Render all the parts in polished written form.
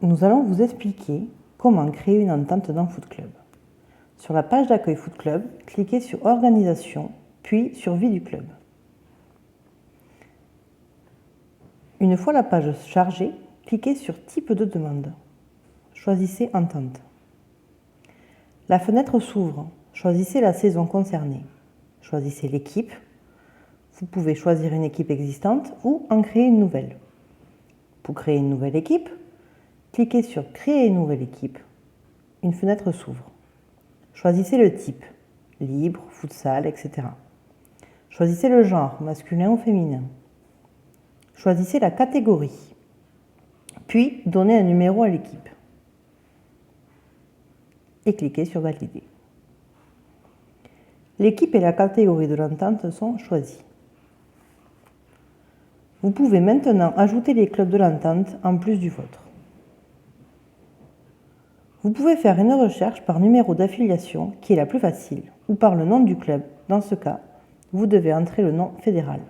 Nous allons vous expliquer comment créer une entente dans Foot Club. Sur la page d'accueil Foot Club, cliquez sur Organisation, puis sur Vie du club. Une fois la page chargée, cliquez sur Type de demande. Choisissez Entente. La fenêtre s'ouvre. Choisissez la saison concernée. Choisissez l'équipe. Vous pouvez choisir une équipe existante ou en créer une nouvelle. Pour créer une nouvelle équipe, cliquez sur Créer une nouvelle équipe. Une fenêtre s'ouvre. Choisissez le type, libre, futsal, etc. Choisissez le genre, masculin ou féminin. Choisissez la catégorie, puis donnez un numéro à l'équipe. Et cliquez sur Valider. L'équipe et la catégorie de l'entente sont choisis. Vous pouvez maintenant ajouter les clubs de l'entente en plus du vôtre. Vous pouvez faire une recherche par numéro d'affiliation qui est la plus facile ou par le nom du club. Dans ce cas, vous devez entrer le nom fédéral.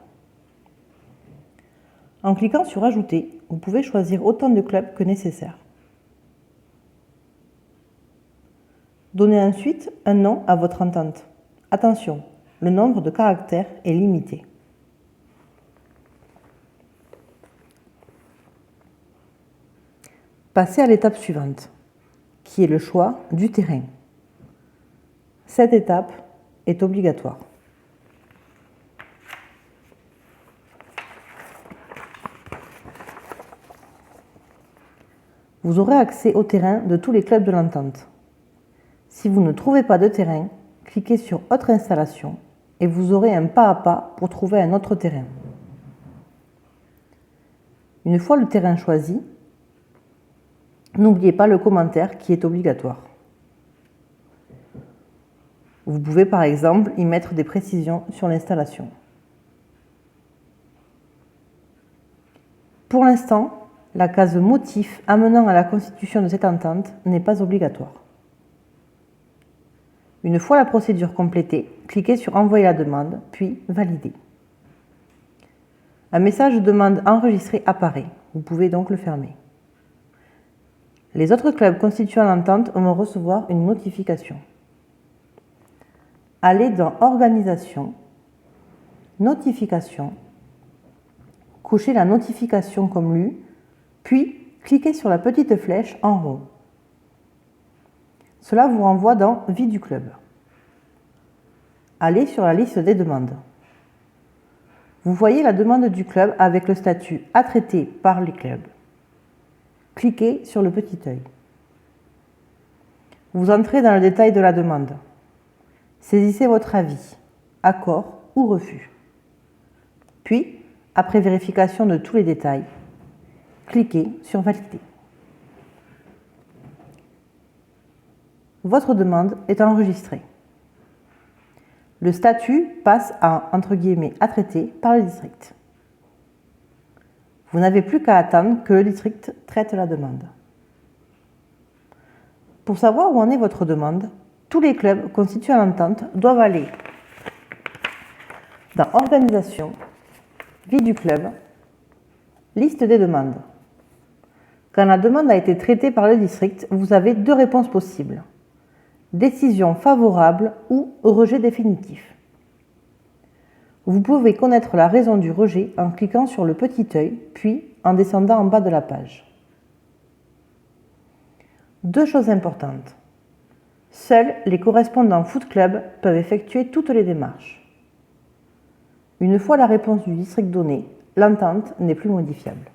En cliquant sur Ajouter, vous pouvez choisir autant de clubs que nécessaire. Donnez ensuite un nom à votre entente. Attention, le nombre de caractères est limité. Passez à l'étape suivante, qui est le choix du terrain. Cette étape est obligatoire. Vous aurez accès au terrain de tous les clubs de l'entente. Si vous ne trouvez pas de terrain, cliquez sur Autre installation et vous aurez un pas à pas pour trouver un autre terrain. Une fois le terrain choisi, n'oubliez pas le commentaire qui est obligatoire. Vous pouvez par exemple y mettre des précisions sur l'installation. Pour l'instant, la case motif amenant à la constitution de cette entente n'est pas obligatoire. Une fois la procédure complétée, cliquez sur Envoyer la demande, puis Valider. Un message de demande enregistré apparaît. Vous pouvez donc le fermer. Les autres clubs constituant l'entente vont recevoir une notification. Allez dans Organisation, Notification, cochez la notification comme lue, puis cliquez sur la petite flèche en haut. Cela vous renvoie dans Vie du club. Allez sur la liste des demandes. Vous voyez la demande du club avec le statut à traiter par les clubs. Cliquez sur le petit œil. Vous entrez dans le détail de la demande. Saisissez votre avis, accord ou refus. Puis, après vérification de tous les détails, cliquez sur Valider. Votre demande est enregistrée. Le statut passe à « à traiter » par le district. Vous n'avez plus qu'à attendre que le district traite la demande. Pour savoir où en est votre demande, tous les clubs constituant l'entente doivent aller dans Organisation, Vie du club, Liste des demandes. Quand la demande a été traitée par le district, vous avez deux réponses possibles. Décision favorable ou rejet définitif. Vous pouvez connaître la raison du rejet en cliquant sur le petit œil, puis en descendant en bas de la page. Deux choses importantes. Seuls les correspondants Foot Club peuvent effectuer toutes les démarches. Une fois la réponse du district donnée, l'entente n'est plus modifiable.